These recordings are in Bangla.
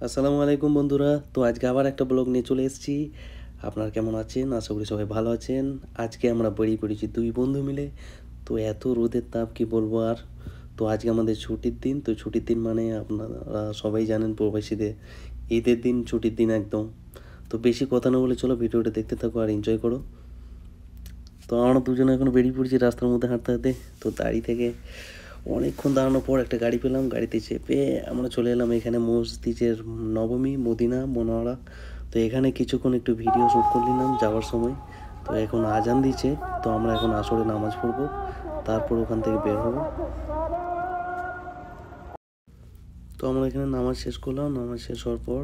আসসালামু আলাইকুম বন্ধুরা। তো আজকে আবার একটা ব্লগ নিয়ে চলে এসেছি। আপনারা কেমন আছেন? আশা করি সবাই ভালো আছেন। আজকে আমরা বেরিয়ে পড়েছি দুই বন্ধু মিলে। তো এত রোদের তাপ কি বলবো আর। তো আজকে আমাদের ছুটির দিন। তো ছুটির দিন মানে আপনারা সবাই জানেন প্রবাসীদের ঈদের দিন ছুটির দিন একদম। তো বেশি কথা না বলে চলো ভিডিওটা দেখতে থাকো আর এনজয় করো। তো আমরা দুজনে এখন বেরিয়ে পড়েছি রাস্তার মধ্যে হাঁটতে হাঁটতে। তো দাঁড়িয়ে থেকে অনেকক্ষণ দাঁড়ানোর পর একটা গাড়ি পেলাম। গাড়িতে চেপে আমরা চলে এলাম এখানে মসজিদের নবমী মদিনা মনোয়ারা। তো এখানে কিছুক্ষণ একটু ভিডিও শ্যুট করে নিলাম যাওয়ার সময়। তো এখন আজান দিচ্ছে। তো আমরা এখন আসরে নামাজ পড়বো, তারপর ওখান থেকে বের হবো। তো আমরা এখানে নামাজ শেষ করলাম। নামাজ শেষ হওয়ার পর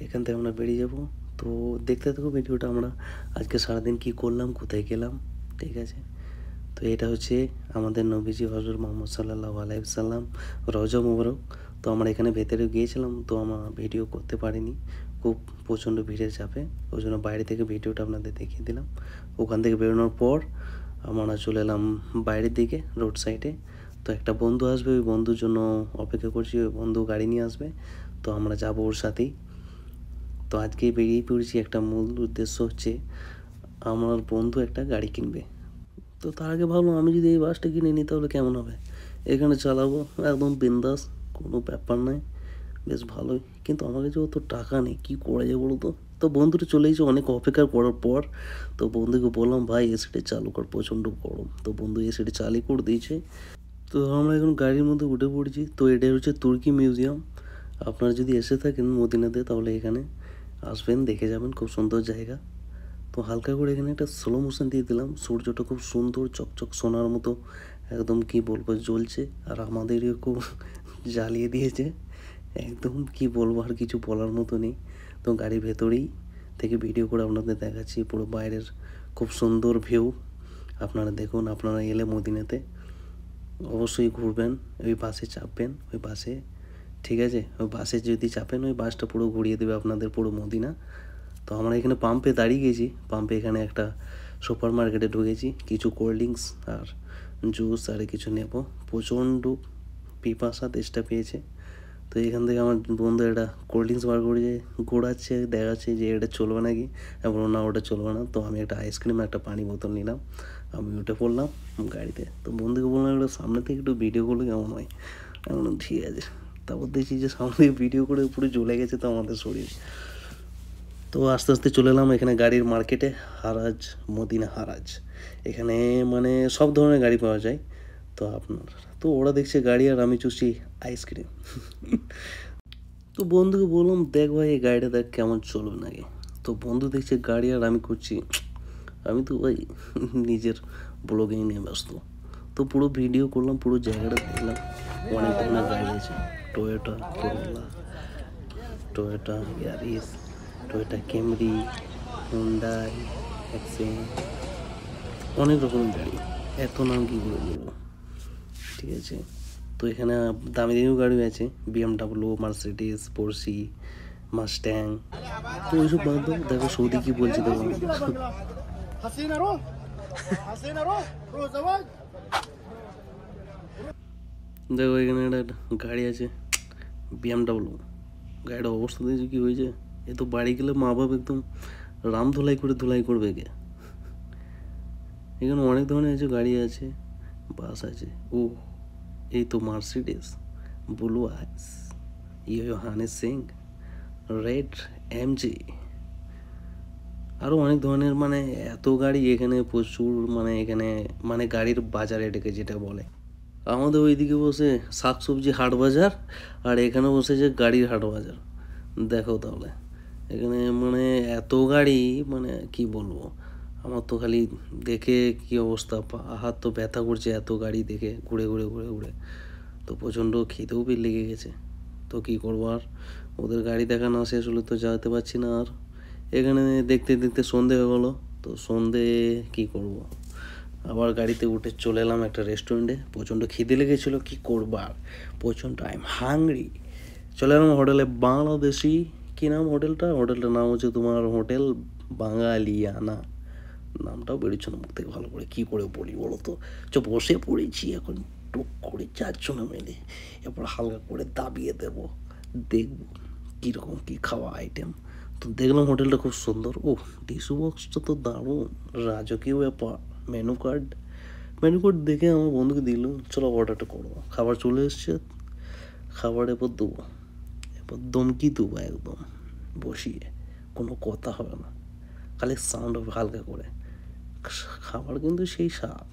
এখান থেকে আমরা বেরিয়ে যাব। তো দেখতে থাকো ভিডিওটা আমরা আজকে সারাদিন কি করলাম, কোথায় গেলাম। ঠিক আছে। তো এটা হচ্ছে আমাদের নবীজি হজরত মোহাম্মদ সাল্লাল্লাহু আলাইহি সাল্লাম রওজা মোবারক। তো আমরা এখানে ভেতরে গিয়েছিলাম, তো আমরা ভিডিও করতে পারিনি, খুব প্রচণ্ড ভিড়ের চাপে। ওই জন্য বাইরে থেকে ভিডিওটা আপনাদের দেখিয়ে দিলাম। ওখান থেকে বেরোনোর পর আমরা চলে এলাম বাইরের দিকে রোড সাইডে। তো একটা বন্ধু আসবে, ওই বন্ধুর জন্য অপেক্ষা করছি। ওই বন্ধু গাড়ি নিয়ে আসবে, তো আমরা যাবো ওর সাথেই। তো আজকে বেরিয়ে পড়েছি, একটা মূল উদ্দেশ্য হচ্ছে আমার বন্ধু একটা গাড়ি কিনবে। তো তার আগে ভাবলাম আমি যদি এই বাসটা কিনে নিই তাহলে কেমন হবে। এখানে চালাবো একদম বিন্দাস, কোনো ব্যাপার নয়, বেশ ভালোই। কিন্তু আমার কাছে অত টাকা নেই, কী করা যায় বলো তো। তো বন্ধুটা চলে এসেছে অনেক অপেক্ষা করার পর। তো বন্ধুকে বললাম ভাই এসিটা চালু কর, প্রচণ্ড গরম। তো বন্ধু এসিটা চালু করে দিয়েছে। তো আমরা এখন গাড়ির মধ্যে উঠে পড়েছি। তো এটাই হচ্ছে তুর্কি মিউজিয়াম। আপনারা যদি এসে থাকেন মদিনাতে তাহলে এখানে আসবেন, দেখে যাবেন, খুব সুন্দর জায়গা। তো হালকা করে এখানে একটা স্লো মোশন দিয়ে দিলাম। সূর্যটা খুব সুন্দর চকচক সোনার মতো একদম কি বলবো জ্বলছে, আর আমাদেরও খুব জ্বালিয়ে দিয়েছে একদম, কি বলবো আর কিছু বলার মতো নেই। তো গাড়ির ভেতরেই থেকে ভিডিও করে আপনাদের দেখাচ্ছি পুরো বাইরের খুব সুন্দর ভিউ। আপনারা দেখুন, আপনারা এলে মদিনাতে অবশ্যই ঘুরবেন, ওই বাসে চাপবেন, ওই বাসে, ঠিক আছে, ওই বাসে যদি চাপেন ওই বাসটা পুরো ঘুরিয়ে দেবে আপনাদের পুরো মদিনা। তো আমরা এখানে পাম্পে দাঁড়িয়ে গেছি। পাম্পে এখানে একটা সুপার মার্কেটে ঢুকেছি, কিছু কোল্ড ড্রিঙ্কস আর জুস আর কিছু নেব। প্রচণ্ড পিপাসা তেষ্টা পেয়েছে। তো এখান থেকে আমার বন্ধু একটা কোল্ড ড্রিঙ্কস বার করে ঘোরাচ্ছে, দেখাচ্ছে যে এটা চলবে নাকি। এবং না ওটা চলবে না। তো আমি একটা আইসক্রিম একটা পানি বোতল নিলাম, আমি উঠে পড়লাম গাড়িতে। তো বন্ধুকে বললাম একটু সামনে থেকে একটু ভিডিও করলে কেমন হয়। আমি বললাম ঠিক আছে। তারপর দেখছি যে সামনে থেকে ভিডিও করে পুরো জ্বলে গেছে তো আমাদের শরীর। তো আস্তে আস্তে চলে এলাম এখানে গাড়ির মার্কেটে, হারাজ, মদিনা হারাজ। এখানে মানে সব ধরনের গাড়ি পাওয়া যায়। তো আপনার, তো ওরা দেখছে গাড়ি আর আমি চুষি আইসক্রিম। তো বন্ধুকে বললাম দেখ ভাই এই গাড়িটা দেখ কেমন চলবে নাকি। তো বন্ধু দেখছে গাড়ি আর আমি করছি, আমি তো ভাই নিজের ব্লগিং নিয়ে ব্যস্ত। তো পুরো ভিডিও করলাম, পুরো জায়গাটা দেখলাম। অনেক ধরনের গাড়ি আছে, টয়োটা করোলা, Toyota Yaris, Toyota Camry, Hyundai, accent, অনেক রকমের গাড়ি। এত নাম কী করে বলবো, ঠিক আছে। তো এখানে দামি দামিও গাড়ি আছে, বিএমডাব্লিউ, মার্সিডিস, পোর্সি, মাস্ট্যাং। তো ওইসব বাদ দাও, দেখো সৌদি কী বলছি দেখো। দেখো এখানে একটা গাড়ি আছে বিএমডাব্লিউ। গাড়িটার অবস্থা দেখছি কী হয়েছে। এ তো বাড়ি গেলে মা বাবা একদম রাম ধুলাই করে ধুলাই করবে কে। এখানে অনেক ধরনের আছে গাড়ি আছে, বাস আছে। ও এই তো মার্সিডিস, ব্লু আইস, ইয়োহানেস সিং, রেড এমজি, আরও অনেক ধরনের। মানে এত গাড়ি এখানে প্রচুর, মানে এখানে মানে গাড়ির বাজার এটাকে যেটা বলে। আমাদের ওইদিকে বসে শাকসবজি হাট বাজার, আর এখানে বসেছে গাড়ির হাট বাজার। দেখো তাহলে এখানে মানে এত গাড়ি, মানে কি বলবো। আমার তো খালি দেখে কি অবস্থা, হাত তো ব্যথা করছে এত গাড়ি দেখে, ঘুরে ঘুরে ঘুরে ঘুরে। তো প্রচণ্ড খিদেও লেগে গেছে। তো কী করবো আর, ওদের গাড়ি দেখা না শেষ হলে তো যেতে পারছি না আর। এখানে দেখতে দেখতে সন্ধে হয়ে গেলো। তো সন্ধে কী করব, আবার গাড়িতে উঠে চলে এলাম একটা রেস্টুরেন্টে। প্রচণ্ড খিদে লেগেছিলো, কী করবো আর, প্রচণ্ড আই এম হাংরি। চলে এলাম হোটেলে বাংলাদেশি, কী নাম হোটেলটার নাম হচ্ছে তোমার হোটেল বাঙালিয়ানা। নামটাও বেরোচ্ছে না মুখ থেকে ভালো করে, কী করে বলি বলো তো। বসে পড়েছি এখন, টুক করে 4 জন মিলে, এরপর হালকা করে দাবিয়ে দেবো, দেখব কীরকম কী খাওয়া আইটেম। তো দেখলাম হোটেলটা খুব সুন্দর। ওহ, টিস্যু বক্সটা তো দারুণ, রাজকীয় ব্যাপার। মেনু কার্ড, মেনু কার্ড দেখে আমার বন্ধুকে দিল, চলো অর্ডারটা করবো। খাবার চলে এসছে, খাবার এরপর দেবো, এরপর দমকি দেবো একদম বসিয়ে, কোনো কথা হবে না, খালি সাউন্ড হবে হালকা করে। খাবার কিন্তু সেই স্বাদ।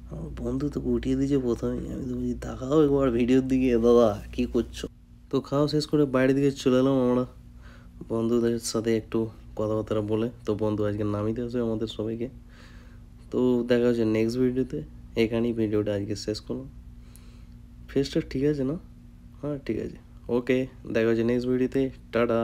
আমার বন্ধু তো উঠিয়ে দিয়েছে প্রথমেই, আমি তো বলছি তাকাও একবার ভিডিওর দিকে, দাদা কী করছো। তো খাওয়া শেষ করে বাইরের দিকে চলে এলাম আমরা বন্ধুদের সাথে একটু কথাবার্তা বলে। তো বন্ধু আজকে নামিতে আসবে আমাদের সবাইকে। তো দেখা হচ্ছে নেক্সট ভিডিওতে। এখানেই ভিডিওটা আজকে শেষ করলাম। ফেসটা ঠিক আছে না? হ্যাঁ ঠিক আছে, ওকে, দেখা হচ্ছে নেক্সট ভিডিওতে। টাটা।